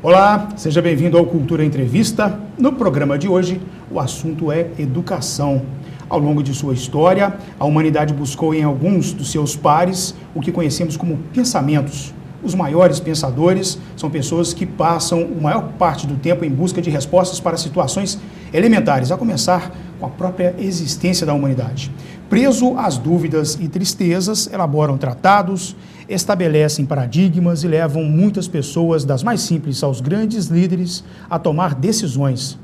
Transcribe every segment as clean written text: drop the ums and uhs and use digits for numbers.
Olá, seja bem-vindo ao Cultura Entrevista. No programa de hoje, o assunto é educação. Ao longo de sua história, a humanidade buscou em alguns dos seus pares o que conhecemos como pensamentos. Os maiores pensadores são pessoas que passam a maior parte do tempo em busca de respostas para situações elementares, a começar com a própria existência da humanidade. Preso às dúvidas e tristezas, elaboram tratados, estabelecem paradigmas e levam muitas pessoas, das mais simples aos grandes líderes, a tomar decisões.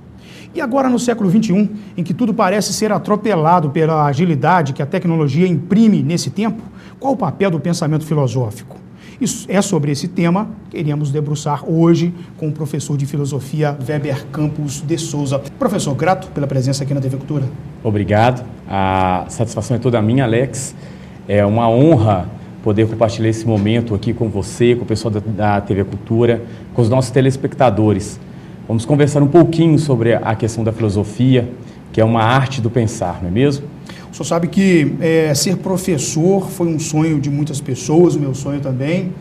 E agora, no século XXI, em que tudo parece ser atropelado pela agilidade que a tecnologia imprime nesse tempo, qual o papel do pensamento filosófico? Isso é sobre esse tema que iríamos debruçar hoje com o professor de filosofia Weber Campos de Souza. Professor, grato pela presença aqui na TV Cultura. Obrigado. A satisfação é toda minha, Alex. É uma honra poder compartilhar esse momento aqui com você, com o pessoal da TV Cultura, com os nossos telespectadores. Vamos conversar um pouquinho sobre a questão da filosofia, que é uma arte do pensar, não é mesmo? O senhor sabe que ser professor foi um sonho de muitas pessoas, o meu sonho também.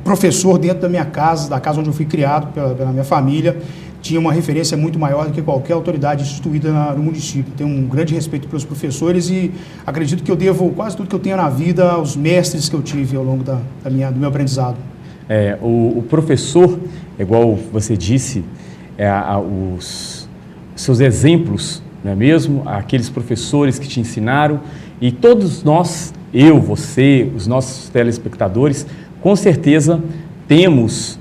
Professor dentro da minha casa, da casa onde eu fui criado pela minha família, tinha uma referência muito maior do que qualquer autoridade instituída no município. Tenho um grande respeito pelos professores e acredito que eu devo quase tudo que eu tenho na vida aos mestres que eu tive ao longo do meu aprendizado. O professor, igual você disse, os seus exemplos, não é mesmo? Aqueles professores que te ensinaram e todos nós, eu, você, os nossos telespectadores, com certeza temos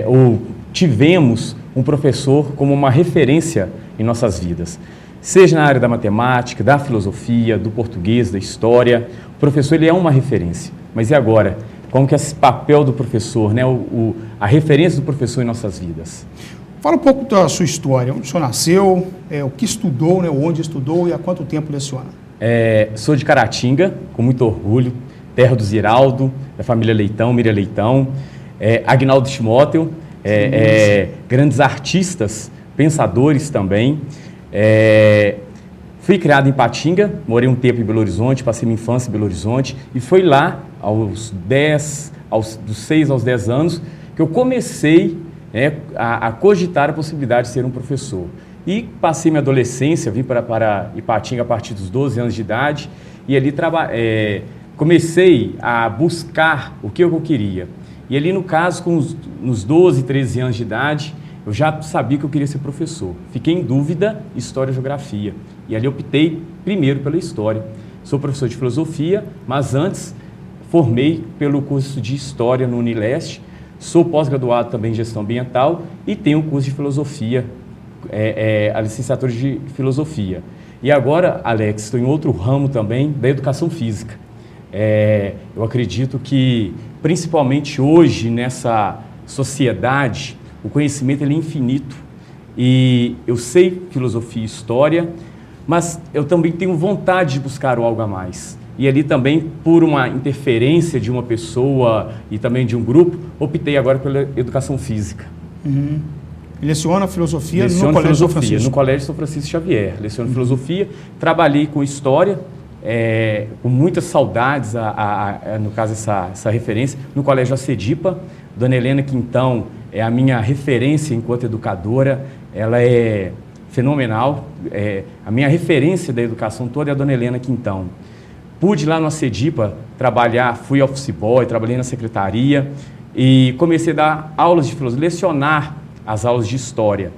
ou tivemos um professor como uma referência em nossas vidas. Seja na área da matemática, da filosofia, do português, da história, o professor ele é uma referência. Mas e agora? Como que é esse papel do professor, né? A referência do professor em nossas vidas? Fala um pouco da sua história, onde o senhor nasceu, o que estudou, né, onde estudou e há quanto tempo leciona? Sou de Caratinga, com muito orgulho, terra do Ziraldo, da família Leitão, Miriam Leitão, Agnaldo Timóteo, grandes artistas, pensadores também. Fui criado em Ipatinga, morei um tempo em Belo Horizonte, passei minha infância em Belo Horizonte, e foi lá, dos 6 aos 10 anos, que eu comecei a cogitar a possibilidade de ser um professor. E passei minha adolescência, vim para Ipatinga a partir dos 12 anos de idade, e ali comecei a buscar o que eu queria. E ali, no caso, nos 12, 13 anos de idade, eu já sabia que eu queria ser professor. Fiquei em dúvida, História e Geografia. E ali optei primeiro pela História. Sou professor de Filosofia, mas antes formei pelo curso de História no Unileste. Sou pós-graduado também em Gestão Ambiental e tenho o curso de Filosofia, a licenciatura de Filosofia. E agora, Alex, estou em outro ramo também, da Educação Física. Eu acredito que, principalmente hoje, nessa sociedade, o conhecimento ele é infinito. E eu sei Filosofia e História, mas eu também tenho vontade de buscar algo a mais. E ali também, por uma interferência de uma pessoa e também de um grupo, optei agora pela Educação Física. Uhum. Leciona Filosofia no Colégio São Francisco? No Colégio São Francisco Xavier. Leciono Filosofia, trabalhei com História, com muitas saudades, no caso, essa referência, no Colégio Acedipa. Dona Helena Quintão é a minha referência enquanto educadora, ela é fenomenal. A minha referência da educação toda é a Dona Helena Quintão. Pude lá no Acedipa trabalhar, fui office boy, trabalhei na secretaria e comecei a dar aulas de filosofia, lecionar as aulas de história.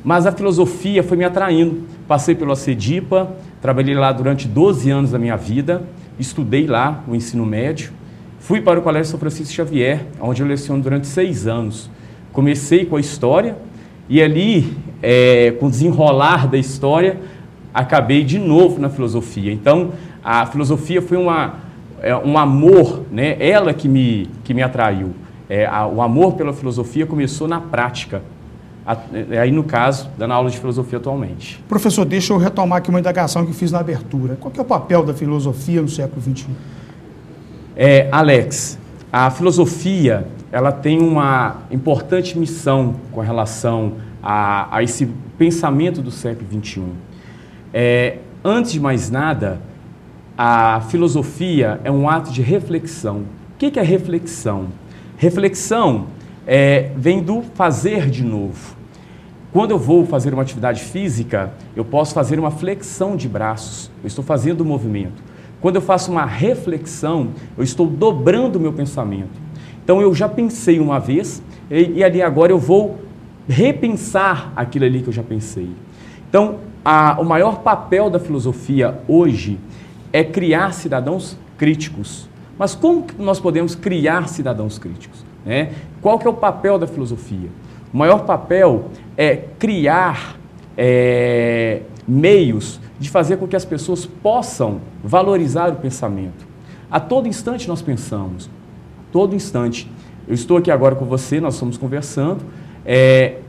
Mas a filosofia foi me atraindo. Passei pelo Acedipa, trabalhei lá durante 12 anos da minha vida, estudei lá o ensino médio, fui para o Colégio São Francisco Xavier, onde eu leciono durante 6 anos. Comecei com a história e ali, com o desenrolar da história, acabei de novo na filosofia. Então, a filosofia foi um amor, né? Ela que me atraiu. O amor pela filosofia começou na prática. Aí, no caso, dando aula de filosofia atualmente. Professor, deixa eu retomar aqui uma indagação que fiz na abertura. Qual que é o papel da filosofia no século XXI? Alex, a filosofia ela tem uma importante missão com relação a esse pensamento do século XXI. Antes de mais nada, a filosofia é um ato de reflexão. O que é reflexão? Reflexão vem do fazer de novo. Quando eu vou fazer uma atividade física, eu posso fazer uma flexão de braços, eu estou fazendo o movimento. Quando eu faço uma reflexão, eu estou dobrando o meu pensamento. Então eu já pensei uma vez e ali agora eu vou repensar aquilo ali que eu já pensei. Então, o maior papel da filosofia hoje é criar cidadãos críticos. Mas como que nós podemos criar cidadãos críticos, né? Qual que é o papel da filosofia? O maior papel é criar meios de fazer com que as pessoas possam valorizar o pensamento. A todo instante nós pensamos, todo instante. Eu estou aqui agora com você, nós estamos conversando,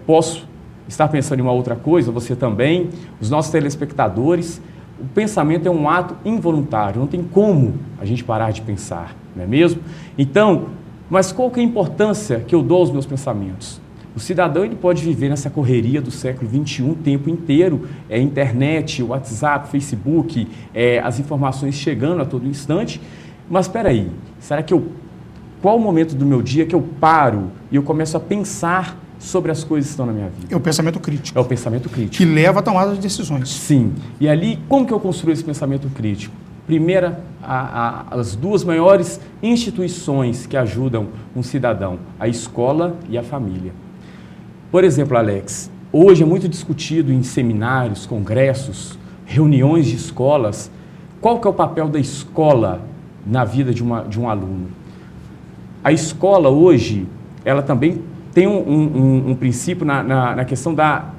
posso estar pensando em uma outra coisa, você também, os nossos telespectadores. O pensamento é um ato involuntário, não tem como a gente parar de pensar, não é mesmo? Então, mas qual que é a importância que eu dou aos meus pensamentos? O cidadão ele pode viver nessa correria do século XXI o tempo inteiro, internet, WhatsApp, Facebook, as informações chegando a todo instante, mas espera aí, será que qual o momento do meu dia que eu paro e eu começo a pensar sobre as coisas que estão na minha vida? É o pensamento crítico. É o pensamento crítico. Que leva à tomada de decisões. Sim. E ali, como que eu construo esse pensamento crítico? Primeira, as duas maiores instituições que ajudam um cidadão, a escola e a família. Por exemplo, Alex, hoje é muito discutido em seminários, congressos, reuniões de escolas, qual que é o papel da escola na vida de um aluno? A escola hoje, ela também tem um princípio na questão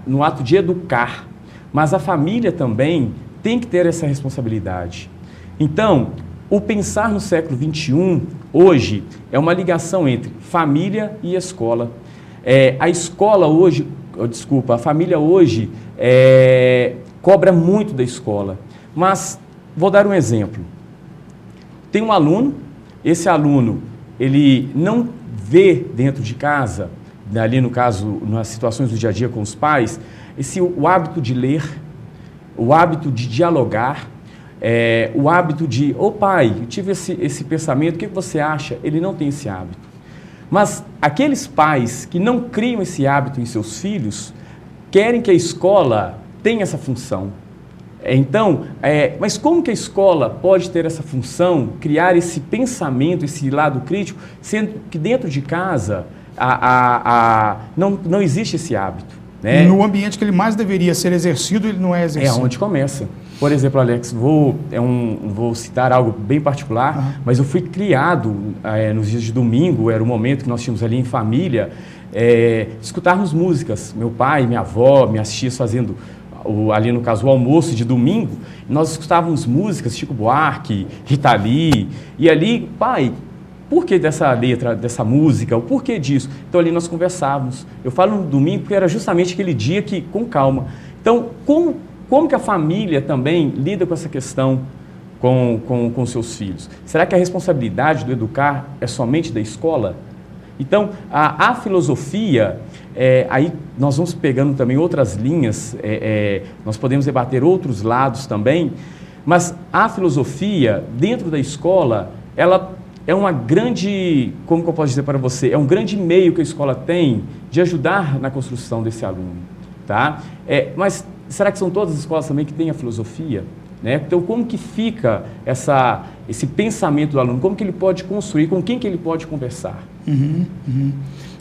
no ato de educar, mas a família também tem que ter essa responsabilidade. Então, o pensar no século XXI, hoje, é uma ligação entre família e escola. A escola hoje, a família hoje cobra muito da escola, mas vou dar um exemplo. Tem um aluno, esse aluno, ele não vê dentro de casa, ali no caso, nas situações do dia a dia com os pais, o hábito de ler, o hábito de dialogar, o hábito de, pai, eu tive esse pensamento, o que você acha? Ele não tem esse hábito. Mas aqueles pais que não criam esse hábito em seus filhos, querem que a escola tenha essa função. Então, mas como que a escola pode ter essa função, criar esse pensamento, esse lado crítico, sendo que dentro de casa não existe esse hábito, né? No ambiente que ele mais deveria ser exercido, ele não é exercido. É onde começa. Por exemplo, Alex, vou citar algo bem particular, mas eu fui criado nos dias de domingo, era o momento que nós tínhamos ali em família, escutarmos músicas. Meu pai, minha avó, minhas tias fazendo ali no caso o almoço de domingo, nós escutávamos músicas, Chico Buarque, Rita Lee, e ali, pai, por que dessa letra, dessa música, o porquê disso? Então ali nós conversávamos. Eu falo no domingo porque era justamente aquele dia que, com calma. Então, como que a família também lida com essa questão com seus filhos? Será que a responsabilidade do educar é somente da escola? Então, a filosofia, aí nós vamos pegando também outras linhas, nós podemos debater outros lados também, mas a filosofia, dentro da escola, ela é uma grande, como que eu posso dizer para você, é um grande meio que a escola tem de ajudar na construção desse aluno, tá? Mas será que são todas as escolas também que têm a filosofia? Né? Então, como que fica esse pensamento do aluno? Como que ele pode construir? Com quem que ele pode conversar?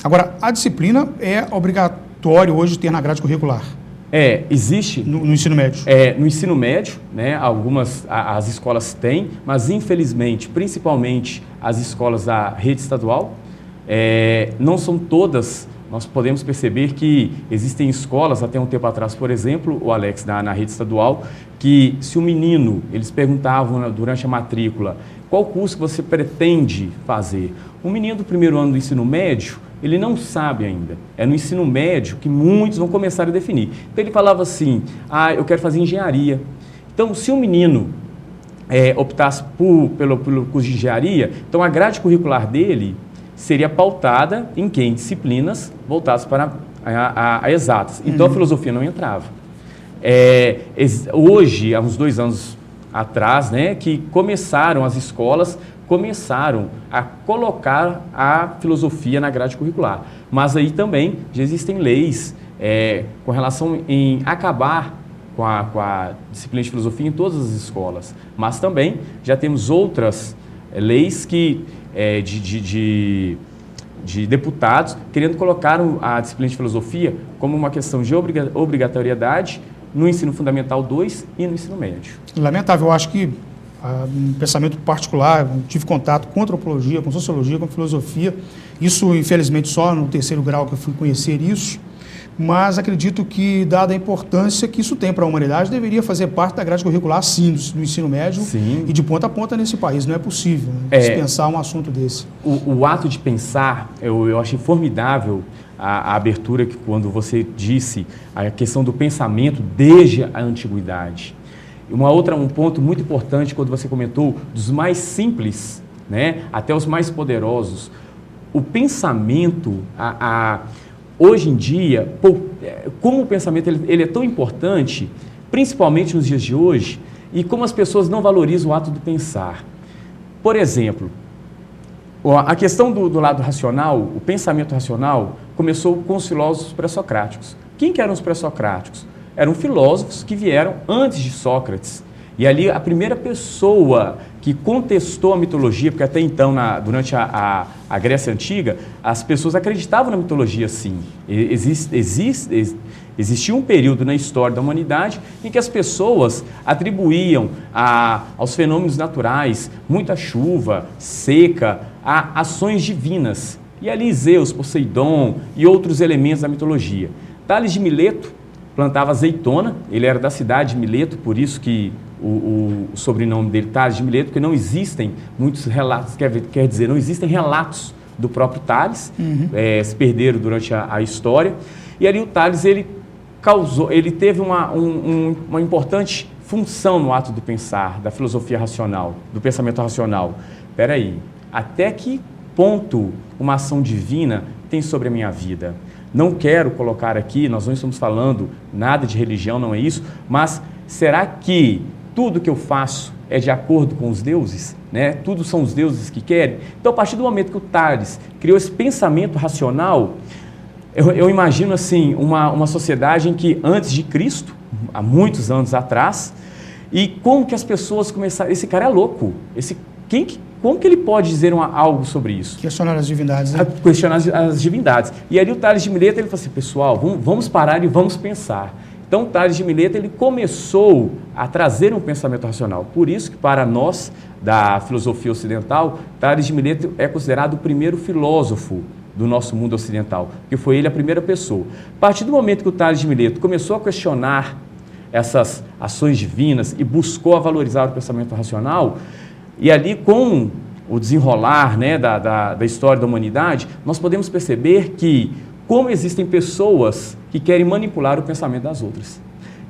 Agora, a disciplina é obrigatório hoje ter na grade curricular? Existe. No ensino médio? No ensino médio, né, as escolas têm, mas infelizmente, principalmente as escolas da rede estadual, não são todas. Nós podemos perceber que existem escolas, até um tempo atrás, por exemplo, o Alex, na rede estadual, que se o menino, eles perguntavam durante a matrícula, qual curso que você pretende fazer? O menino do primeiro ano do ensino médio, ele não sabe ainda. É no ensino médio que muitos vão começar a definir. Então ele falava assim, eu quero fazer engenharia. Então, se o menino optasse pelo curso de engenharia, então a grade curricular dele seria pautada em quê? Em disciplinas voltadas para a exatas. Então a filosofia não entrava. Hoje, há uns 2 anos atrás, né, que começaram as escolas começaram a colocar a filosofia na grade curricular. Mas aí também já existem leis com relação em acabar com a disciplina de filosofia em todas as escolas. Mas também já temos outras leis que, de deputados querendo colocar a disciplina de filosofia como uma questão de obrigatoriedade no ensino fundamental 2 e no ensino médio. Lamentável, eu acho que um pensamento particular, eu tive contato com antropologia, com sociologia, com filosofia, isso infelizmente só no terceiro grau que eu fui conhecer isso, mas acredito que, dada a importância que isso tem para a humanidade, deveria fazer parte da grade curricular, sim, do ensino médio. Sim. E de ponta a ponta nesse país. Não é possível dispensar um assunto desse. O ato de pensar, eu achei formidável a abertura que quando você disse a questão do pensamento desde a antiguidade. Um ponto muito importante quando você comentou dos mais simples, né, até os mais poderosos. O pensamento, hoje em dia, como o pensamento ele é tão importante, principalmente nos dias de hoje, e como as pessoas não valorizam o ato de pensar. Por exemplo, a questão do lado racional, o pensamento racional, começou com os filósofos pré-socráticos. Quem que eram os pré-socráticos? Eram filósofos que vieram antes de Sócrates. E ali a primeira pessoa que contestou a mitologia, porque até então, durante a Grécia Antiga, as pessoas acreditavam na mitologia sim. Existia um período na história da humanidade em que as pessoas atribuíam aos fenômenos naturais, muita chuva, seca, a ações divinas. E ali Zeus, Poseidon e outros elementos da mitologia. Tales de Mileto plantava azeitona, ele era da cidade de Mileto, por isso que o sobrenome dele, Tales de Mileto, porque não existem muitos relatos, quer dizer, não existem relatos do próprio Tales, se perderam durante a história, e ali o Tales, ele teve uma importante função no ato do pensar, da filosofia racional, do pensamento racional. Espera aí, até que ponto uma ação divina tem sobre a minha vida? Não quero colocar aqui, nós não estamos falando nada de religião, não é isso, mas será que tudo que eu faço é de acordo com os deuses? Né? Tudo são os deuses que querem? Então, a partir do momento que o Tales criou esse pensamento racional, eu imagino assim, uma sociedade em que antes de Cristo, há muitos anos atrás, e como que as pessoas começaram, esse cara é louco, como que ele pode dizer algo sobre isso? Questionar as divindades, né? Questionar as divindades. E ali o Tales de Mileto, ele falou assim, pessoal, vamos parar e vamos pensar. Então, o Tales de Mileto, ele começou a trazer um pensamento racional. Por isso que, para nós, da filosofia ocidental, Tales de Mileto é considerado o primeiro filósofo do nosso mundo ocidental, porque foi ele a primeira pessoa. A partir do momento que o Tales de Mileto começou a questionar essas ações divinas e buscou a valorizar o pensamento racional, e ali, com o desenrolar, né, da história da humanidade, nós podemos perceber que, como existem pessoas que querem manipular o pensamento das outras.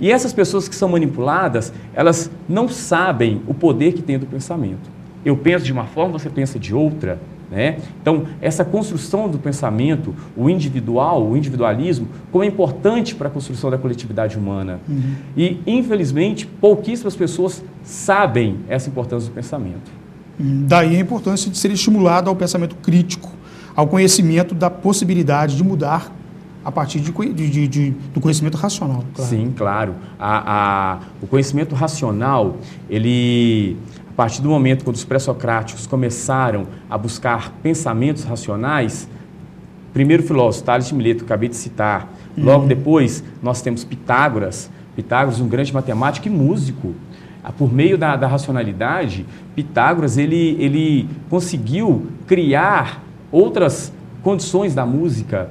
E essas pessoas que são manipuladas, elas não sabem o poder que tem do pensamento. Eu penso de uma forma, você pensa de outra, né? Então, essa construção do pensamento, o individualismo, como é importante para a construção da coletividade humana. E, infelizmente, pouquíssimas pessoas sabem essa importância do pensamento. Daí a importância de ser estimulado ao pensamento crítico, ao conhecimento da possibilidade de mudar a partir do conhecimento racional. Claro. Sim, claro. O conhecimento racional, a partir do momento quando os pré-socráticos começaram a buscar pensamentos racionais, primeiro filósofo, Tales de Mileto, que acabei de citar, logo depois nós temos Pitágoras, um grande matemático e músico. Por meio da racionalidade, Pitágoras ele conseguiu criar outras condições da música.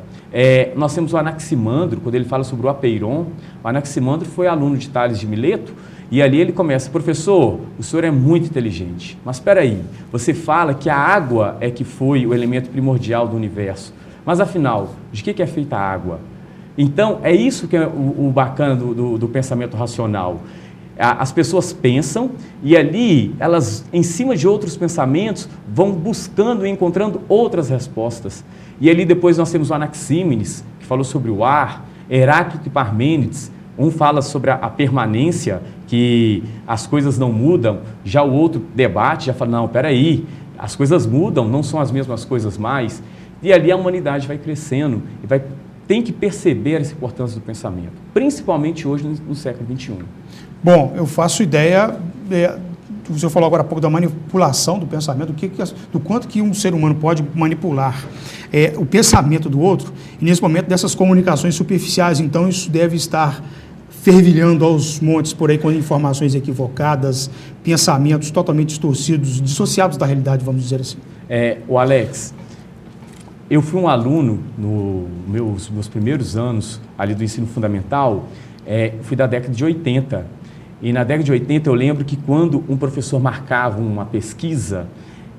Nós temos o Anaximandro, quando ele fala sobre o apeiron. O Anaximandro foi aluno de Tales de Mileto, e ali ele começa, professor, o senhor é muito inteligente, mas espera aí, você fala que a água é que foi o elemento primordial do universo, mas afinal, de que é feita a água? Então, é isso que é o bacana do pensamento racional. As pessoas pensam e ali, elas, em cima de outros pensamentos, vão buscando e encontrando outras respostas. E ali depois nós temos o Anaxímenes, que falou sobre o ar, Heráclito e Parmênides, um fala sobre a permanência, que as coisas não mudam, já o outro debate, já fala, não, peraí, as coisas mudam, não são as mesmas coisas mais, e ali a humanidade vai crescendo e tem que perceber essa importância do pensamento, principalmente hoje no século XXI. Bom, eu faço ideia, você falou agora há pouco da manipulação do pensamento, do quanto que um ser humano pode manipular o pensamento do outro, e nesse momento dessas comunicações superficiais, então isso deve estar fervilhando aos montes por aí com informações equivocadas, pensamentos totalmente distorcidos, dissociados da realidade, vamos dizer assim. O Alex, eu fui um aluno nos meus primeiros anos ali do ensino fundamental, fui da década de 80, e na década de 80 eu lembro que quando um professor marcava uma pesquisa,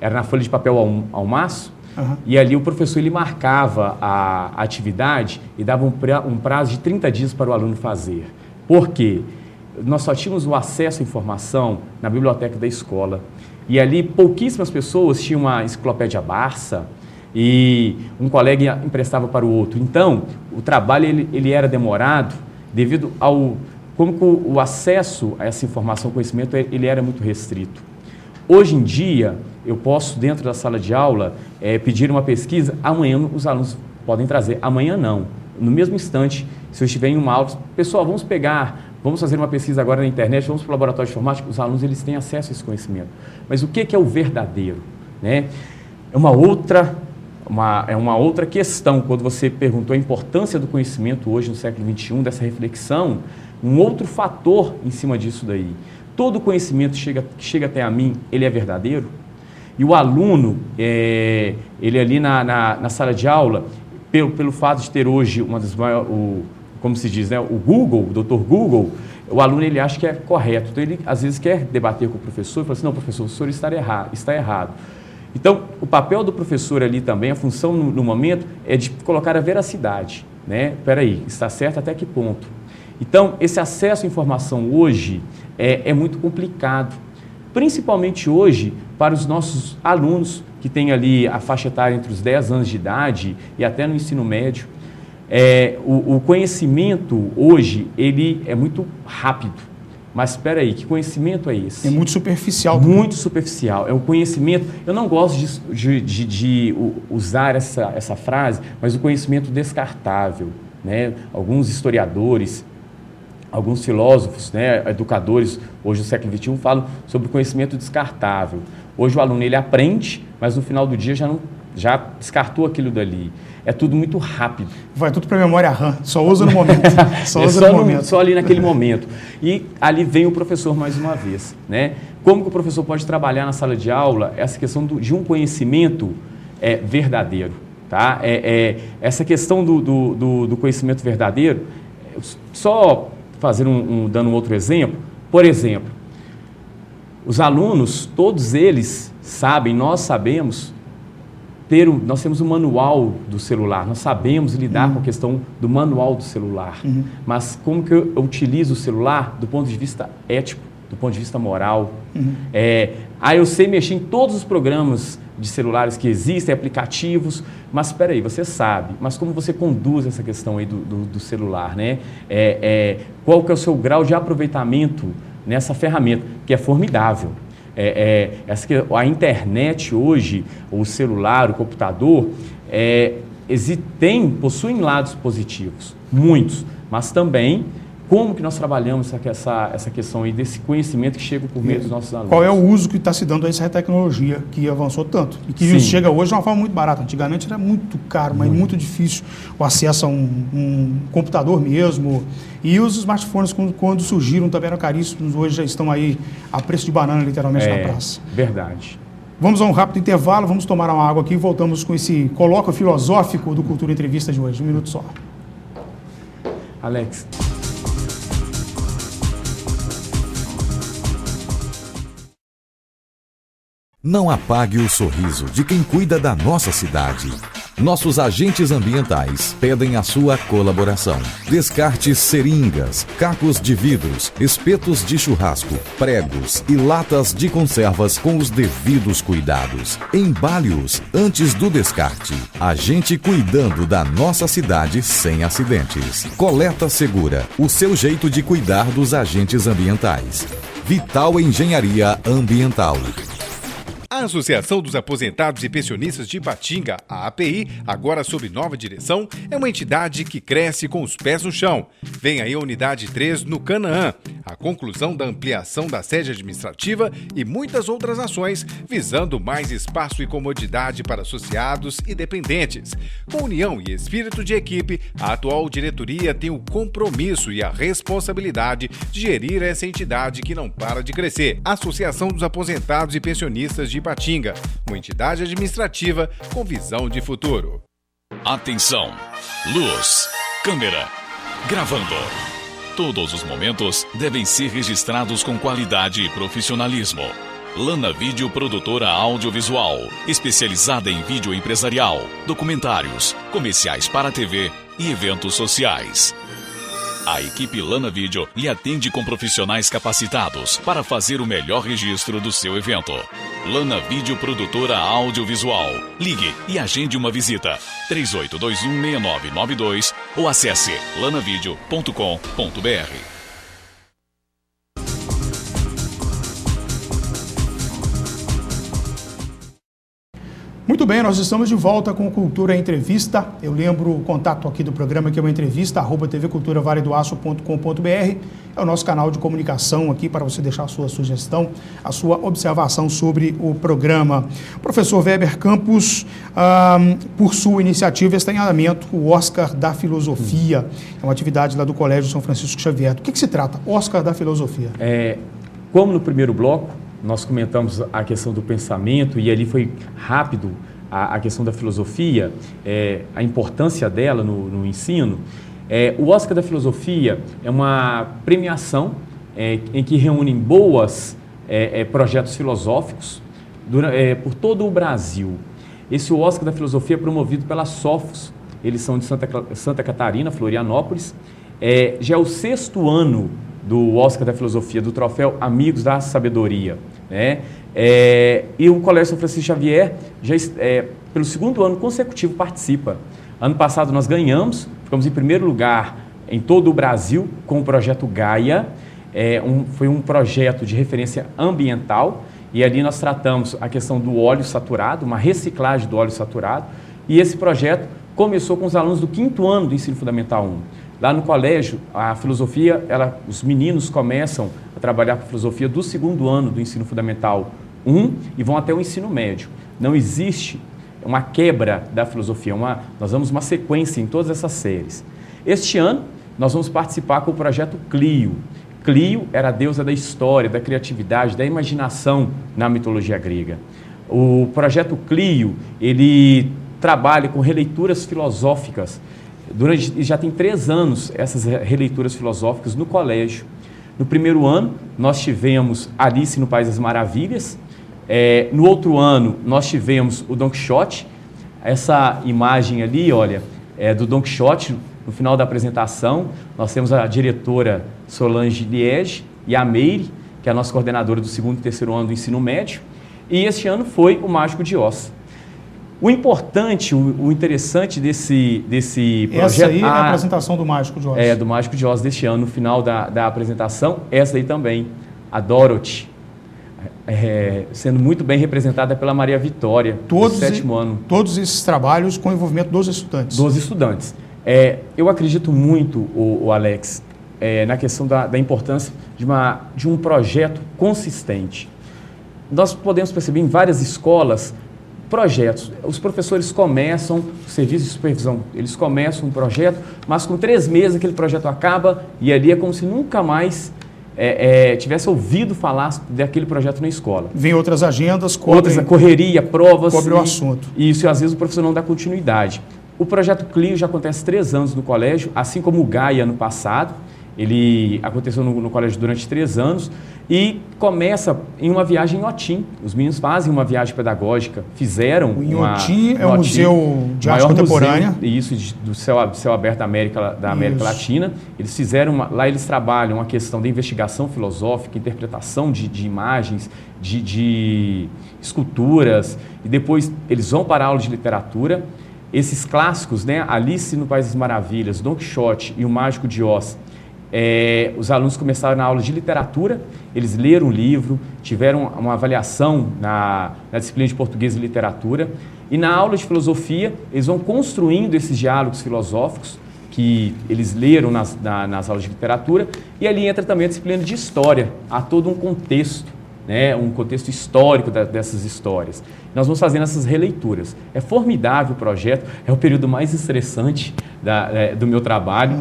era na folha de papel ao maço, e ali o professor ele marcava a atividade e dava um prazo de 30 dias para o aluno fazer. Por quê? Nós só tínhamos o acesso à informação na biblioteca da escola. E ali pouquíssimas pessoas tinham uma enciclopédia Barça e um colega emprestava para o outro. Então, o trabalho ele era demorado devido ao... como que o acesso a essa informação, conhecimento, ele era muito restrito. Hoje em dia, eu posso, dentro da sala de aula, pedir uma pesquisa, amanhã os alunos podem trazer, amanhã não. No mesmo instante, se eu estiver em uma aula, pessoal, vamos fazer uma pesquisa agora na internet, vamos para o laboratório de informática, os alunos eles têm acesso a esse conhecimento. Mas o que é o verdadeiro? Né? É uma outra questão, quando você perguntou a importância do conhecimento hoje no século XXI, dessa reflexão, um outro fator em cima disso daí. Todo conhecimento que chega até a mim, ele é verdadeiro? E o aluno, ele ali na sala de aula, pelo fato de ter hoje uma das maiores, como se diz, né, o Google, o Dr. Google, o aluno ele acha que é correto. Então ele às vezes quer debater com o professor e fala assim, não, professor, o senhor está errado. Então, o papel do professor ali também, a função no momento, é de colocar a veracidade. Né? Espera aí, está certo até que ponto? Então, esse acesso à informação hoje é muito complicado, principalmente hoje para os nossos alunos que têm ali a faixa etária entre os 10 anos de idade e até no ensino médio. O conhecimento hoje, ele é muito rápido. Mas espera aí, que conhecimento é esse? É muito superficial. Muito superficial. É um conhecimento... Eu não gosto de usar essa frase, mas o conhecimento descartável. Né? Alguns historiadores, alguns filósofos, né, educadores, hoje do século XXI, falam sobre o conhecimento descartável. Hoje o aluno ele aprende, mas no final do dia já descartou aquilo dali. É tudo muito rápido. Vai tudo para a memória RAM, só usa no momento. Só ali naquele momento. E ali vem o professor mais uma vez. Né? Como que o professor pode trabalhar na sala de aula essa questão de um conhecimento verdadeiro? Tá? Essa questão do conhecimento verdadeiro, só dando um outro exemplo. Por exemplo, os alunos, todos eles sabem, nós sabemos, nós temos o manual do celular, nós sabemos lidar com a questão do manual do celular, mas como que eu utilizo o celular do ponto de vista ético, do ponto de vista moral? Eu sei mexer em todos os programas de celulares que existem, aplicativos, mas espera aí, você sabe, mas como você conduz essa questão aí do celular, né? Qual que é o seu grau de aproveitamento nessa ferramenta, que é formidável. A internet hoje, o celular, o computador, possuem lados positivos, muitos, mas também como que nós trabalhamos essa questão aí desse conhecimento que chega por meio dos nossos alunos. Qual é o uso que está se dando a essa tecnologia que avançou tanto? E que chega hoje de uma forma muito barata. Antigamente era muito caro, mas muito difícil o acesso a um computador mesmo. E os smartphones, quando surgiram, também eram caríssimos. Hoje já estão aí a preço de banana, literalmente, na praça. Verdade. Vamos a um rápido intervalo, vamos tomar uma água aqui e voltamos com esse colóquio filosófico do Cultura Entrevista de hoje. Um minuto só. Alex. Não apague o sorriso de quem cuida da nossa cidade. Nossos agentes ambientais pedem a sua colaboração. Descarte seringas, cacos de vidros, espetos de churrasco, pregos e latas de conservas com os devidos cuidados. Embale-os antes do descarte. A gente cuidando da nossa cidade sem acidentes. Coleta Segura, o seu jeito de cuidar dos agentes ambientais. Vital Engenharia Ambiental. A A Associação dos Aposentados e Pensionistas de Ipatinga, a API, agora sob nova direção, é uma entidade que cresce com os pés no chão. Vem aí a Unidade 3 no Canaã, a conclusão da ampliação da sede administrativa e muitas outras ações visando mais espaço e comodidade para associados e dependentes. Com união e espírito de equipe, a atual diretoria tem o compromisso e a responsabilidade de gerir essa entidade que não para de crescer. Associação dos Aposentados e Pensionistas de Ipatinga, uma entidade administrativa com visão de futuro. Atenção! Luz, câmera, gravando. Todos os momentos devem ser registrados com qualidade e profissionalismo. Lana Vídeo Produtora Audiovisual, especializada em vídeo empresarial, documentários, comerciais para TV e eventos sociais. A equipe Lana Vídeo lhe atende com profissionais capacitados para fazer o melhor registro do seu evento. Lana Vídeo Produtora Audiovisual. Ligue e agende uma visita. 38216992 ou acesse lanavideo.com.br. Muito bem, nós estamos de volta com Cultura Entrevista. Eu lembro o contato aqui do programa, que é uma entrevista, @tvculturavaledoaço.com.br. É o nosso canal de comunicação aqui para você deixar a sua sugestão, a sua observação sobre o programa. Professor Weber Campos, por sua iniciativa, está em andamento o Oscar da Filosofia. É uma atividade lá do Colégio São Francisco Xavier. Do que se trata? Oscar da Filosofia. Como no primeiro bloco, nós comentamos a questão do pensamento e ali foi rápido a questão da filosofia, a importância dela no ensino. O Oscar da Filosofia é uma premiação em que reúnem bons projetos filosóficos por todo o Brasil. Esse Oscar da Filosofia é promovido pela Sofos, eles são de Santa Catarina, Florianópolis. Já é o 6º ano do Oscar da Filosofia, do troféu Amigos da Sabedoria. E o Colégio São Francisco Xavier, já pelo 2º ano consecutivo, participa. Ano passado nós ganhamos, ficamos em primeiro lugar em todo o Brasil com o projeto Gaia. Foi um projeto de referência ambiental e ali nós tratamos a questão do óleo saturado, uma reciclagem do óleo saturado. E esse projeto começou com os alunos do 5º ano do Ensino Fundamental 1. Lá no colégio, a filosofia, os meninos começam a trabalhar com filosofia do 2º ano do Ensino Fundamental 1 e vão até o ensino médio. Não existe uma quebra da filosofia, nós damos uma sequência em todas essas séries. Este ano, nós vamos participar com o projeto Clio. Clio era a deusa da história, da criatividade, da imaginação na mitologia grega. O projeto Clio, ele trabalha com releituras filosóficas. Já tem 3 anos essas releituras filosóficas no colégio. No primeiro ano, nós tivemos Alice no País das Maravilhas. No outro ano, nós tivemos o Don Quixote. Essa imagem ali, olha, é do Don Quixote. No final da apresentação, nós temos a diretora Solange Liege e a Meire, que é a nossa coordenadora do 2º e 3º ano do ensino médio. E este ano foi o Mágico de Oz. O importante, o interessante desse projeto... Essa aí é a apresentação do Mágico de Oz. Do Mágico de Oz deste ano, no final da apresentação. Essa aí também, a Dorothy, sendo muito bem representada pela Maria Vitória, do 7º ano. Todos esses trabalhos com o envolvimento dos estudantes. Dos estudantes. Eu acredito muito, o Alex, na questão da importância de um projeto consistente. Nós podemos perceber em várias escolas projetos. Os professores começam, o serviço de supervisão, eles começam um projeto, mas com 3 meses aquele projeto acaba e ali é como se nunca mais tivesse ouvido falar daquele projeto na escola. Vem outras agendas, correria, provas. Cobre o assunto. Isso, e às vezes o professor não dá continuidade. O projeto Clio já acontece 3 anos no colégio, assim como o Gaia ano passado. Ele aconteceu no colégio durante 3 anos e começa em uma viagem em Otim. Os meninos fazem uma viagem pedagógica, fizeram o Inhotim é o Museu de Arte Contemporânea. Isso, do céu aberto da América Latina. Eles fizeram, lá eles trabalham a questão da investigação filosófica, interpretação de imagens, de esculturas, e depois eles vão para a aula de literatura. Esses clássicos, Alice no País das Maravilhas, Don Quixote e o Mágico de Oz, os alunos começaram na aula de literatura, eles leram um livro, tiveram uma avaliação na disciplina de português e literatura, e na aula de filosofia eles vão construindo esses diálogos filosóficos que eles leram nas aulas de literatura, e ali entra também a disciplina de história, há todo um contexto, né, um contexto histórico dessas histórias. Nós vamos fazendo essas releituras. É formidável o projeto, é o período mais estressante do meu trabalho.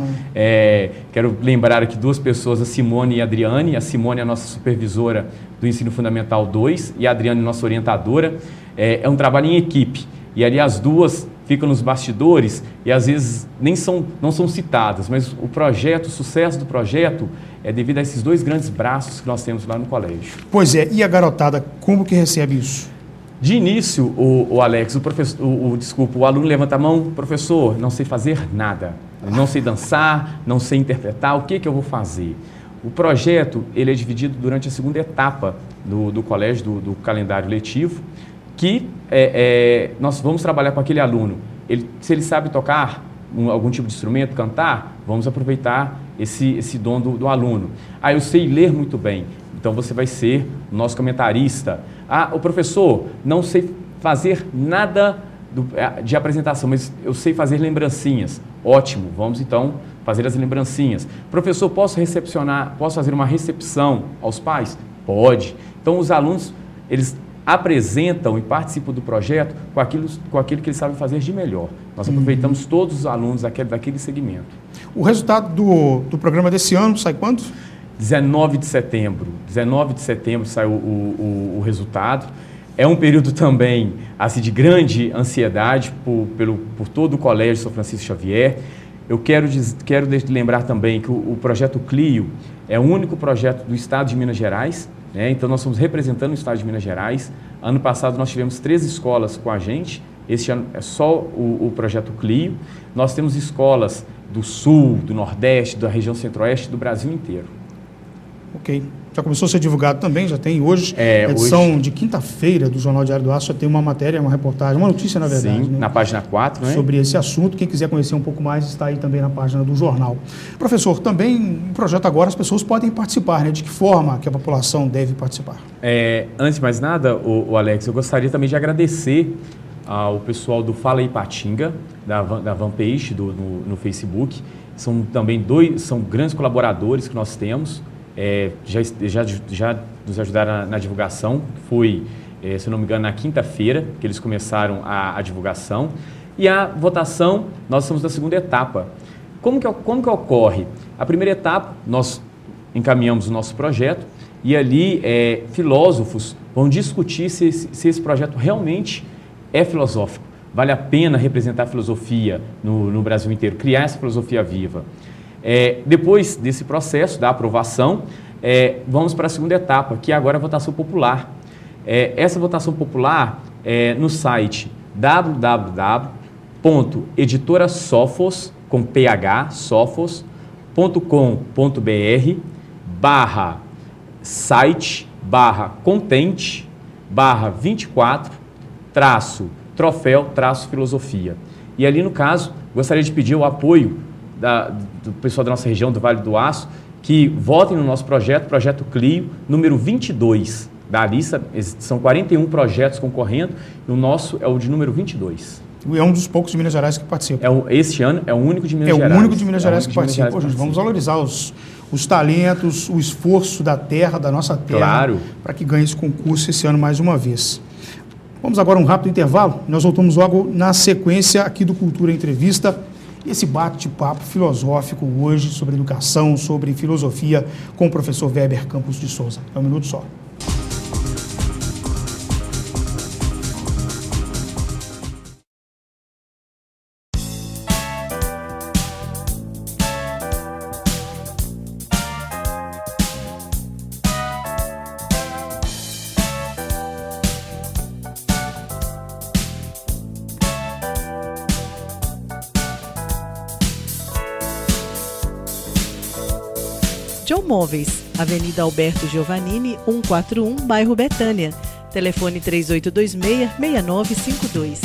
Quero lembrar aqui duas pessoas, a Simone e a Adriane. A Simone é a nossa supervisora do Ensino Fundamental 2 e a Adriane nossa orientadora. É um trabalho em equipe, e ali as duas ficam nos bastidores e às vezes não são citadas, mas o sucesso do projeto é devido a esses dois grandes braços que nós temos lá no colégio. Pois é, e a garotada, como que recebe isso? De início, o Alex, o aluno levanta a mão: professor, não sei fazer nada, não sei dançar, não sei interpretar, o que eu vou fazer? O projeto ele é dividido durante a segunda etapa do colégio, do calendário letivo, que nós vamos trabalhar com aquele aluno. Se ele sabe tocar algum tipo de instrumento, cantar, vamos aproveitar esse dom do aluno. Eu sei ler muito bem, então você vai ser o nosso comentarista. O professor, não sei fazer nada de apresentação, mas eu sei fazer lembrancinhas. Ótimo, vamos então fazer as lembrancinhas. Professor, posso fazer uma recepção aos pais? Pode. Então os alunos, eles apresentam e participam do projeto com aquilo que eles sabem fazer de melhor. Nós aproveitamos todos os alunos daquele segmento. O resultado do programa desse ano sai quando? 19 de setembro. 19 de setembro sai o resultado. É um período também assim, de grande ansiedade por todo o Colégio São Francisco Xavier. Eu quero lembrar também que o projeto Clio é o único projeto do Estado de Minas Gerais. Então, nós estamos representando o Estado de Minas Gerais. Ano passado, nós tivemos 3 escolas com a gente. Este ano é só o projeto Clio. Nós temos escolas do Sul, do Nordeste, da região Centro-Oeste, do Brasil inteiro. Ok. Já começou a ser divulgado também, já tem hoje, edição de quinta-feira do Jornal Diário do Aço, já tem uma matéria, uma reportagem, uma notícia, na verdade. Sim, né? Na página 4, né? Sobre esse assunto. Quem quiser conhecer um pouco mais, está aí também na página do jornal. Professor, também no projeto agora as pessoas podem participar, né? De que forma que a população deve participar? Antes de mais nada, o Alex, eu gostaria também de agradecer ao pessoal do Fala Ipatinga, da fanpage no Facebook. São também são grandes colaboradores que nós temos. Já nos ajudaram na divulgação. Foi, se não me engano, na quinta-feira que eles começaram a divulgação. E a votação, nós estamos na segunda etapa. Como que ocorre? A primeira etapa, nós encaminhamos o nosso projeto e ali filósofos vão discutir se esse projeto realmente é filosófico. Vale a pena representar a filosofia no Brasil inteiro, criar essa filosofia viva. Depois desse processo da aprovação, vamos para a segunda etapa, que é agora a votação popular. Essa votação popular é no site www.editorasofos.com.br/site/24-troféu-filosofia. E ali, no caso, gostaria de pedir o apoio do pessoal da nossa região, do Vale do Aço, que votem no nosso projeto Clio, número 22 da lista. São 41 projetos concorrendo, e o nosso é o de número 22. É um dos poucos de Minas Gerais que participa. Este ano é o único de Minas Gerais. É o único de Minas Gerais que participa. Gente, vamos valorizar os talentos, o esforço da terra, da nossa terra, claro, para que ganhe esse concurso esse ano mais uma vez. Vamos agora a um rápido intervalo. Nós voltamos logo na sequência aqui do Cultura Entrevista. Esse bate-papo filosófico hoje sobre educação, sobre filosofia, com o professor Weber Campos de Souza. É um minuto só. John Móveis, Avenida Alberto Giovannini, 141, bairro Betânia. Telefone 3826-6952.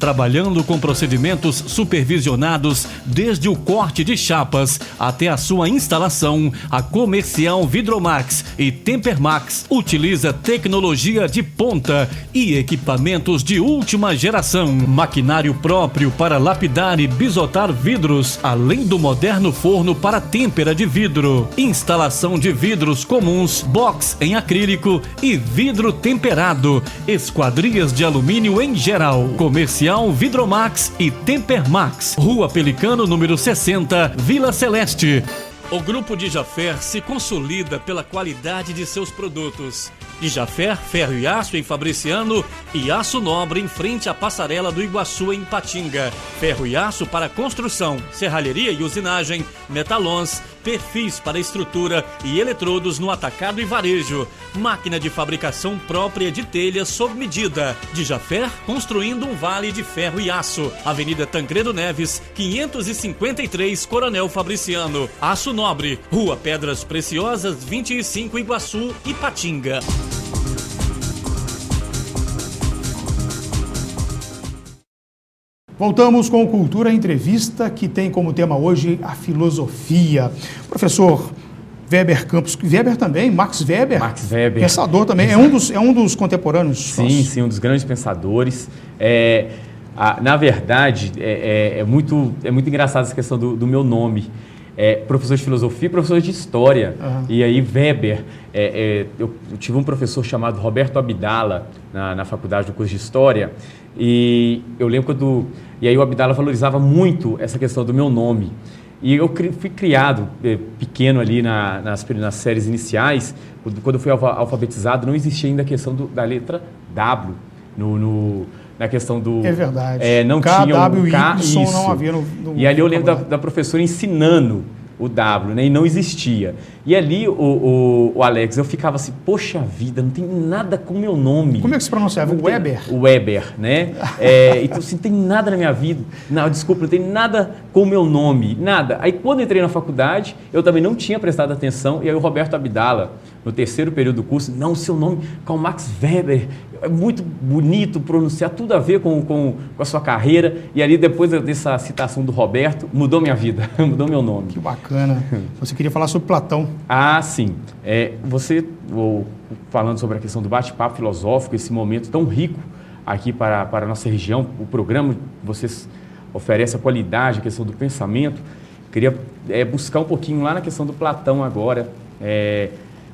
trabalhando com procedimentos supervisionados desde o corte de chapas até a sua instalação. A Comercial Vidromax e Tempermax utiliza tecnologia de ponta e equipamentos de última geração, maquinário próprio para lapidar e bisotar vidros, além do moderno forno para têmpera de vidro, instalação de vidros comuns, box em acrílico e vidro temperado, esquadrias de alumínio em geral. Comercial Vidromax e Tempermax, Rua Pelicano, número 60, Vila Celeste. O Grupo Dijaffer se consolida pela qualidade de seus produtos. Dijaffer, ferro e aço em Fabriciano e aço nobre em frente à passarela do Iguaçu em Ipatinga. Ferro e aço para construção, serralheria e usinagem, metalons, perfis para estrutura e eletrodos no atacado e varejo. Máquina de fabricação própria de telhas sob medida. Dijaffer, construindo um vale de ferro e aço. Avenida Tancredo Neves, 553, Coronel Fabriciano. Aço Nobre, Rua Pedras Preciosas, 25, Iguaçu, Ipatinga. Voltamos com Cultura Entrevista, que tem como tema hoje a filosofia. Professor Weber Campos, Weber também, Max Weber, pensador também, é um dos contemporâneos. Sim, um dos grandes pensadores. Na verdade, é muito engraçado essa questão do meu nome. Professor de filosofia e professor de história. Uhum. E aí Weber, eu tive um professor chamado Roberto Abdala na faculdade do curso de história, e eu lembro e aí o Abdala valorizava muito essa questão do meu nome. E eu fui criado pequeno ali nas séries iniciais. Quando eu fui alfabetizado, não existia ainda a questão da letra W na questão do... É verdade. Não K, tinha W, um K, Y, isso. não havia E ali eu lembro da professora ensinando o W, né? E não existia. E ali, o Alex, eu ficava assim, poxa vida, não tem nada com o meu nome. Como é que se pronunciava? Weber? Weber, né? Então, assim, não tem nada na minha vida. Não, desculpa, não tem nada com o meu nome, nada. Aí, quando eu entrei na faculdade, eu também não tinha prestado atenção, e aí o Roberto Abdala, no terceiro período do curso, não, seu nome, Karl Max Weber, é muito bonito pronunciar, tudo a ver com a sua carreira. E ali, depois dessa citação do Roberto, mudou minha vida, mudou meu nome. Que bacana. Você queria falar sobre Platão. Ah, sim. Falando sobre a questão do bate-papo filosófico, esse momento tão rico aqui para a nossa região, o programa que vocês oferecem, a qualidade, a questão do pensamento, queria buscar um pouquinho lá na questão do Platão agora.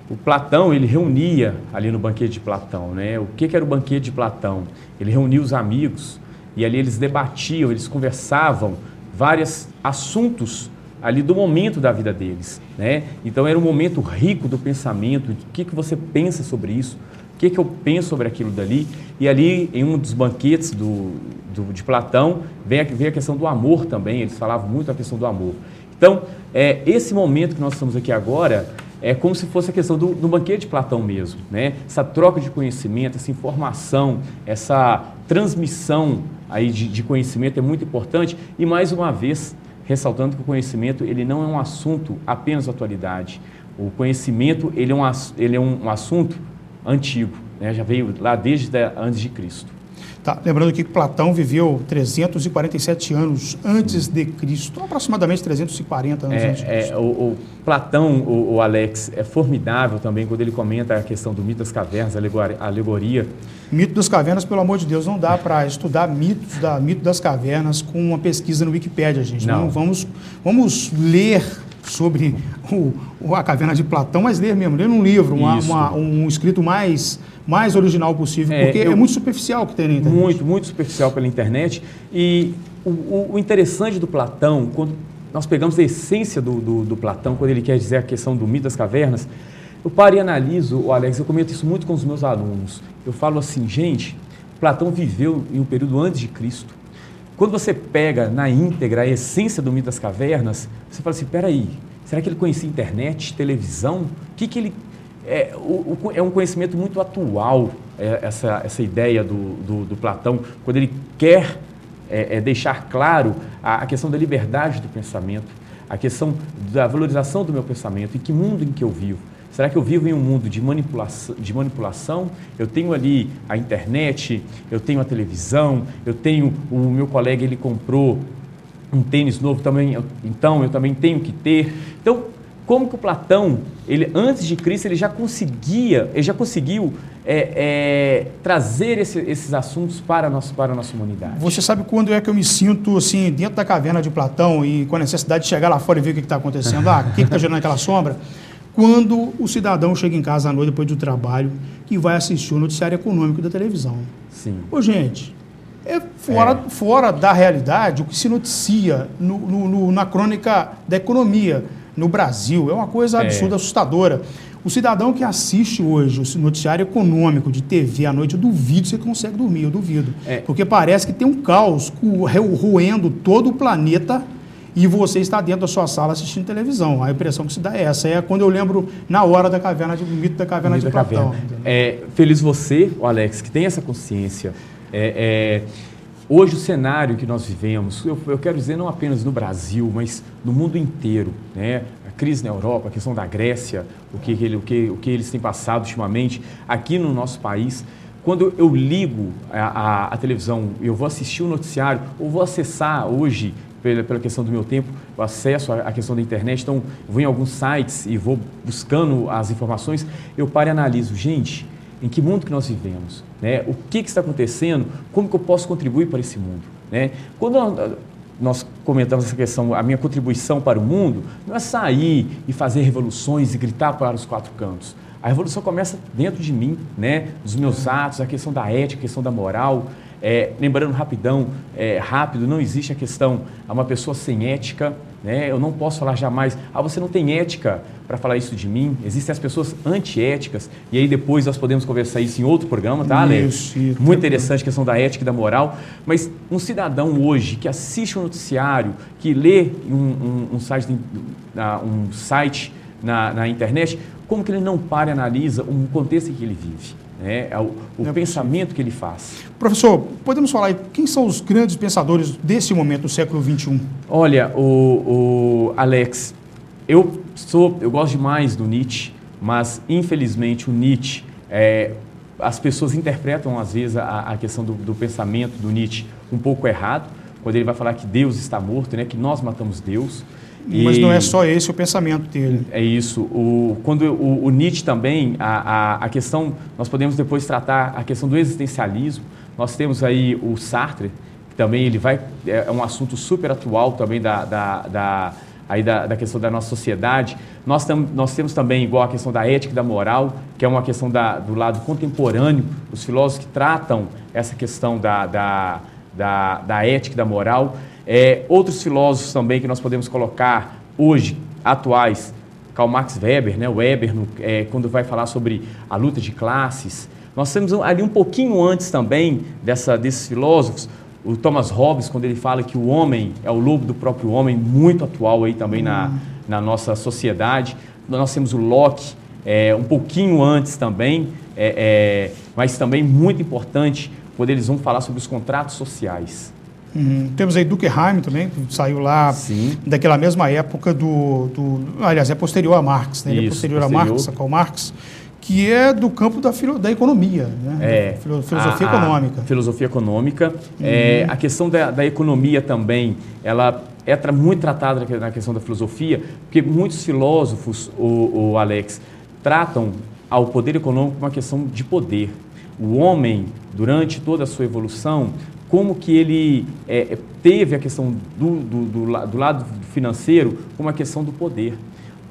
O Platão, ele reunia ali no banquete de Platão, né? O que era o banquete de Platão? Ele reunia os amigos e ali eles debatiam, eles conversavam vários assuntos ali do momento da vida deles, né? Então era um momento rico do pensamento, o que você pensa sobre isso, o que eu penso sobre aquilo dali. E ali em um dos banquetes de Platão vem a questão do amor também, eles falavam muito a questão do amor. Então, esse momento que nós estamos aqui agora é como se fosse a questão do banquete de Platão mesmo, né? Essa troca de conhecimento, essa informação, essa transmissão aí de conhecimento é muito importante. E mais uma vez, ressaltando que o conhecimento ele não é um assunto apenas da atualidade. O conhecimento ele é um assunto antigo, né? Já veio lá desde antes de Cristo. Tá, lembrando que Platão viveu 347 anos antes de Cristo, aproximadamente 340 anos antes de Cristo. O Platão, o Alex, é formidável também quando ele comenta a questão do mito das cavernas, a alegoria. Mito das cavernas, pelo amor de Deus, não dá para estudar mito das cavernas com uma pesquisa no Wikipédia, gente. Não vamos ler sobre a caverna de Platão, mas ler um livro, um escrito mais original possível, porque é muito superficial o que tem na internet. Muito superficial pela internet. E o interessante do Platão, quando nós pegamos a essência do Platão, quando ele quer dizer a questão do mito das cavernas, eu paro e analiso, Alex, eu comento isso muito com os meus alunos. Eu falo assim, gente, Platão viveu em um período antes de Cristo. Quando você pega na íntegra a essência do mito das cavernas, você fala assim, peraí, será que ele conhecia internet, televisão? O que ele... É um conhecimento muito atual, essa ideia do Platão, quando ele quer deixar claro a questão da liberdade do pensamento, a questão da valorização do meu pensamento, em que mundo em que eu vivo. Será que eu vivo em um mundo de manipulação? Eu tenho ali a internet, eu tenho a televisão, eu tenho o meu colega, ele comprou um tênis novo também, então eu também tenho que ter. Então, como que o Platão, ele antes de Cristo, ele já conseguiu trazer esses assuntos para a nossa humanidade? Você sabe quando é que eu me sinto assim dentro da caverna de Platão e com a necessidade de chegar lá fora e ver o que está acontecendo? O que está gerando aquela sombra? Quando o cidadão chega em casa à noite, depois do trabalho, e vai assistir o noticiário econômico da televisão. Sim. Ô, gente, fora da realidade o que se noticia na crônica da economia no Brasil. É uma coisa absurda, assustadora. O cidadão que assiste hoje o noticiário econômico de TV à noite, eu duvido se você consegue dormir, eu duvido. Porque parece que tem um caos roendo todo o planeta e você está dentro da sua sala assistindo televisão. A impressão que se dá é essa. É quando eu lembro na hora da caverna, do mito da caverna de Platão. Feliz você, Alex, que tem essa consciência. Hoje o cenário que nós vivemos, eu quero dizer não apenas no Brasil, mas no mundo inteiro, né? A crise na Europa, a questão da Grécia, o que eles têm passado ultimamente, aqui no nosso país. Quando eu ligo a televisão, eu vou assistir o noticiário, ou vou acessar hoje, pela questão do meu tempo, o acesso à questão da internet, então eu vou em alguns sites e vou buscando as informações, eu paro e analiso, gente, em que mundo que nós vivemos, né? O que está acontecendo, como que eu posso contribuir para esse mundo, né? Quando nós comentamos essa questão, a minha contribuição para o mundo, não é sair e fazer revoluções e gritar para os quatro cantos. A revolução começa dentro de mim, né? Dos meus atos, a questão da ética, a questão da moral. Lembrando rápido, não existe a questão a uma pessoa sem ética, né? Eu não posso falar jamais, você não tem ética para falar isso de mim. Existem as pessoas antiéticas, e aí depois nós podemos conversar isso em outro programa, tá, Alex? Muito interessante a questão da ética e da moral, mas um cidadão hoje que assiste um noticiário, que lê um site na internet, como que ele não para e analisa o contexto em que ele vive? O pensamento que ele faz. Professor, podemos falar aí, quem são os grandes pensadores desse momento do século XXI? Olha, Alex, eu gosto demais do Nietzsche, mas infelizmente o Nietzsche, as pessoas interpretam às vezes a questão do pensamento do Nietzsche um pouco errado, quando ele vai falar que Deus está morto, né, que nós matamos Deus. Mas não é só esse o pensamento dele. É isso. Quando o Nietzsche também, a questão, nós podemos depois tratar a questão do existencialismo. Nós temos aí o Sartre, que também é um assunto super atual também da questão da nossa sociedade. Nós temos também, igual a questão da ética e da moral, que é uma questão do lado contemporâneo, os filósofos que tratam essa questão da ética e da moral. Outros filósofos também que nós podemos colocar hoje, atuais, Karl Marx Weber, né? O Weber, quando vai falar sobre a luta de classes. Nós temos ali um pouquinho antes também desses filósofos, o Thomas Hobbes, quando ele fala que o homem é o lobo do próprio homem, muito atual aí também na nossa sociedade. Nós temos o Locke, um pouquinho antes também, mas também muito importante, quando eles vão falar sobre os contratos sociais. Temos aí Durkheim também, que saiu lá. Sim. Daquela mesma época aliás, é posterior a Marx, né? Ele é posterior a Marx, a Karl Marx, que é do campo da economia, né? Filosofia econômica. Filosofia econômica. A questão da economia também, ela é muito tratada na questão da filosofia, porque muitos filósofos, o Alex, tratam ao poder econômico como uma questão de poder. O homem, durante toda a sua evolução, como que ele teve a questão do lado financeiro como a questão do poder.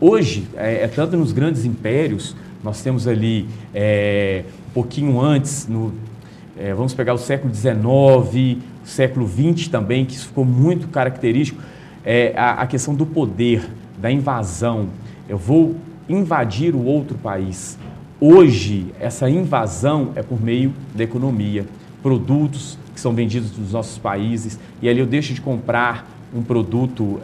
Hoje, tanto nos grandes impérios, nós temos ali um pouquinho antes, vamos pegar o século XIX, século XX também, que isso ficou muito característico, a questão do poder, da invasão. Eu vou invadir o outro país. Hoje, essa invasão é por meio da economia. Produtos que são vendidos nos nossos países, e ali eu deixo de comprar um produto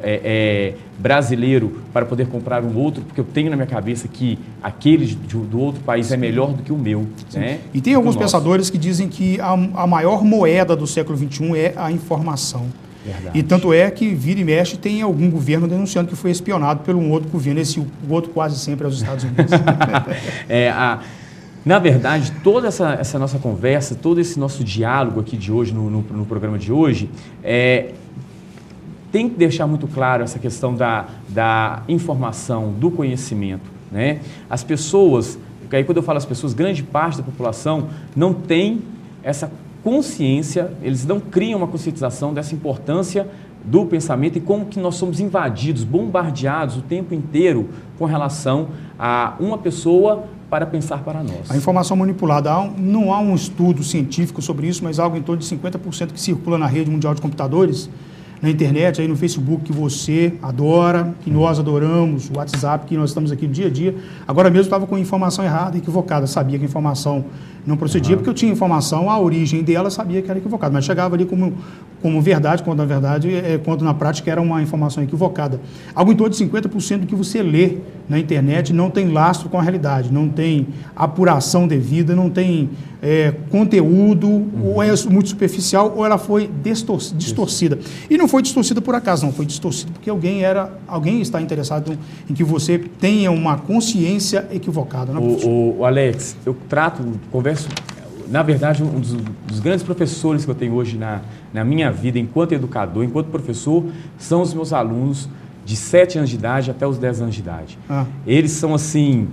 brasileiro para poder comprar um outro, porque eu tenho na minha cabeça que aquele do outro país é melhor do que o meu. Né? E tem alguns pensadores que dizem que a maior moeda do século XXI é a informação. E tanto é que vira e mexe tem algum governo denunciando que foi espionado por um outro governo, o outro quase sempre é os Estados Unidos. Na verdade, toda essa nossa conversa, todo esse nosso diálogo aqui de hoje, no programa de hoje, tem que deixar muito claro essa questão da informação, do conhecimento, né? As pessoas, aí quando eu falo as pessoas, grande parte da população não tem essa consciência, eles não criam uma conscientização dessa importância do pensamento e como que nós somos invadidos, bombardeados o tempo inteiro com relação a uma pessoa para pensar para nós. A informação manipulada, não há um estudo científico sobre isso, mas algo em torno de 50% que circula na rede mundial de computadores, na internet, aí no Facebook, que você adora, que nós adoramos, o WhatsApp, que nós estamos aqui no dia a dia. Agora mesmo estava com informação errada, equivocada. Sabia que a informação não procedia, porque eu tinha informação, a origem dela sabia que era equivocada, mas chegava ali como verdade, quando na verdade, quando na prática era uma informação equivocada. Algo em torno de 50% do que você lê na internet não tem lastro com a realidade, não tem apuração devida, não tem conteúdo, ou é muito superficial, ou ela foi distorcida. E não foi distorcida por acaso, não, foi distorcida porque alguém está interessado em que você tenha uma consciência equivocada. O Alex, eu converso, na verdade, um dos grandes professores que eu tenho hoje na minha vida, enquanto educador, enquanto professor, são os meus alunos de 7 anos de idade até os 10 anos de idade. Eles são assim,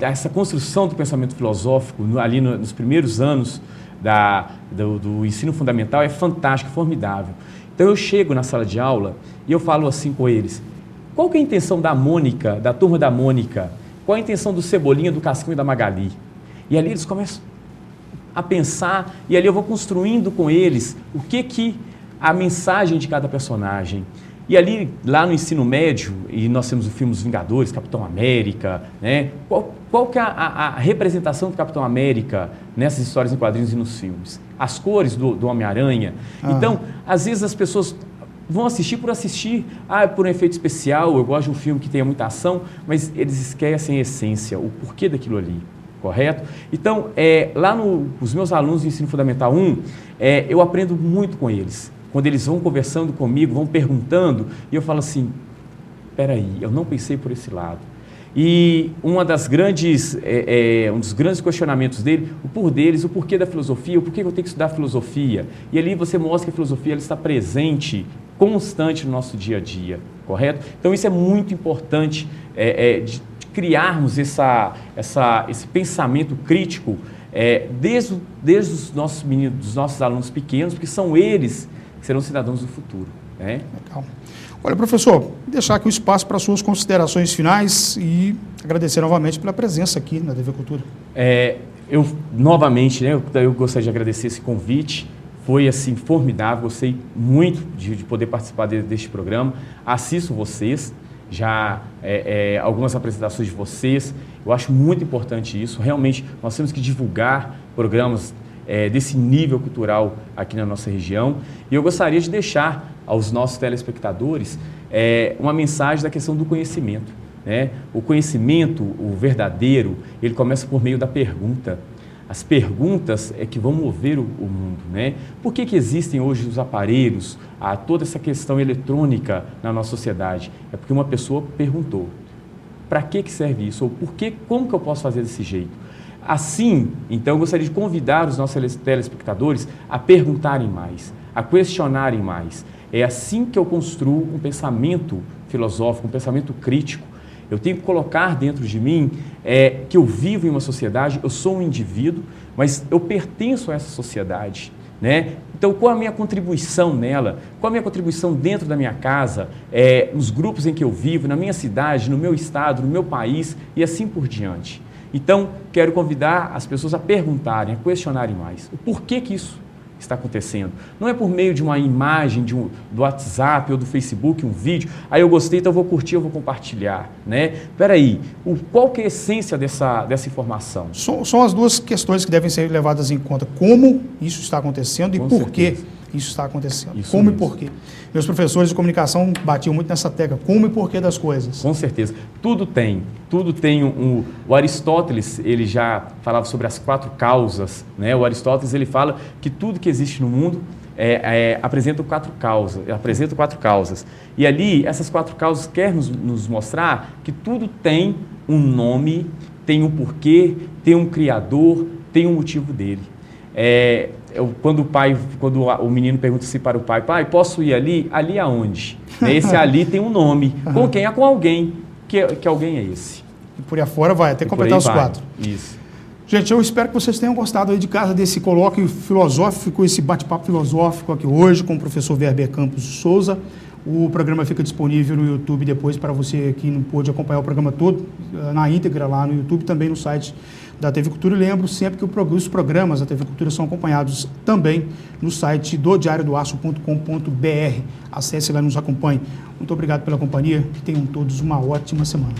essa construção do pensamento filosófico ali nos primeiros anos do ensino fundamental é fantástica, formidável. Então eu chego na sala de aula e eu falo assim com eles: qual que é a intenção da Mônica, da turma da Mônica? Qual é a intenção do Cebolinha, do Casquinho e da Magali? E ali eles começam a pensar, e ali eu vou construindo com eles o que a mensagem de cada personagem. E ali, lá no ensino médio, e nós temos o filme Os Vingadores, Capitão América, né? Qual que é a representação do Capitão América nessas histórias em quadrinhos e nos filmes? As cores do Homem-Aranha. Então, às vezes as pessoas vão assistir por assistir, por um efeito especial, eu gosto de um filme que tenha muita ação, mas eles esquecem a essência, o porquê daquilo ali. Correto? Então, lá os meus alunos do Ensino Fundamental 1, eu aprendo muito com eles. Quando eles vão conversando comigo, vão perguntando, e eu falo assim, peraí, eu não pensei por esse lado. E um dos grandes questionamentos dele, o porquê da filosofia, o porquê eu tenho que estudar filosofia. E ali você mostra que a filosofia ela está presente, constante no nosso dia a dia, correto? Então isso é muito importante, de criarmos esse pensamento crítico desde os nossos meninos, dos nossos alunos pequenos, porque são eles que serão cidadãos do futuro. Né? Legal. Olha, professor, deixar aqui o espaço para suas considerações finais e agradecer novamente pela presença aqui na TV Cultura. Eu, novamente, né, eu gostaria de agradecer esse convite. Foi, assim, formidável. Gostei muito de poder participar deste programa. Assisto vocês, já algumas apresentações de vocês. Eu acho muito importante isso. Realmente, nós temos que divulgar programas desse nível cultural aqui na nossa região. E eu gostaria de deixar aos nossos telespectadores uma mensagem da questão do conhecimento. Né? O conhecimento, o verdadeiro, ele começa por meio da pergunta. As perguntas é que vão mover o mundo. Né? Por que existem hoje os aparelhos, toda essa questão eletrônica na nossa sociedade? É porque uma pessoa perguntou, para que serve isso? Ou como que eu posso fazer desse jeito? Assim, então, eu gostaria de convidar os nossos telespectadores a perguntarem mais, a questionarem mais. É assim que eu construo um pensamento filosófico, um pensamento crítico. Eu tenho que colocar dentro de mim que eu vivo em uma sociedade, eu sou um indivíduo, mas eu pertenço a essa sociedade. Né? Então, qual a minha contribuição nela? Qual a minha contribuição dentro da minha casa, nos grupos em que eu vivo, na minha cidade, no meu estado, no meu país e assim por diante? Então, quero convidar as pessoas a perguntarem, a questionarem mais. O porquê que isso está acontecendo? Não é por meio de uma imagem do WhatsApp ou do Facebook, um vídeo. Aí eu gostei, então eu vou curtir, eu vou compartilhar. Né? Peraí, qual que é a essência dessa informação? São as duas questões que devem ser levadas em conta. Como isso está acontecendo e por que isso está acontecendo. Isso como mesmo. E por quê? Meus professores de comunicação batiam muito nessa tecla. Como e porquê das coisas. Com certeza. Tudo tem. O Aristóteles, ele já falava sobre as 4 causas. Né? O Aristóteles, ele fala que tudo que existe no mundo apresentam 4 causas. E ali, essas 4 causas querem nos mostrar que tudo tem um nome, tem um porquê, tem um criador, tem um motivo dele. Quando o menino pergunta assim para o pai, posso ir ali? Ali aonde? Esse ali tem um nome. Com quem? Com alguém. Que alguém é esse? E por aí afora vai, até completar os 4. Isso. Gente, eu espero que vocês tenham gostado aí de casa desse colóquio filosófico, esse bate-papo filosófico aqui hoje com o professor Werber Campos Souza. O programa fica disponível no YouTube depois para você que não pôde acompanhar o programa todo, na íntegra lá no YouTube, também no site da TV Cultura. E lembro sempre que os programas da TV Cultura são acompanhados também no site do diariodoaço.com.br. Acesse lá e nos acompanhe. Muito obrigado pela companhia, que tenham todos uma ótima semana.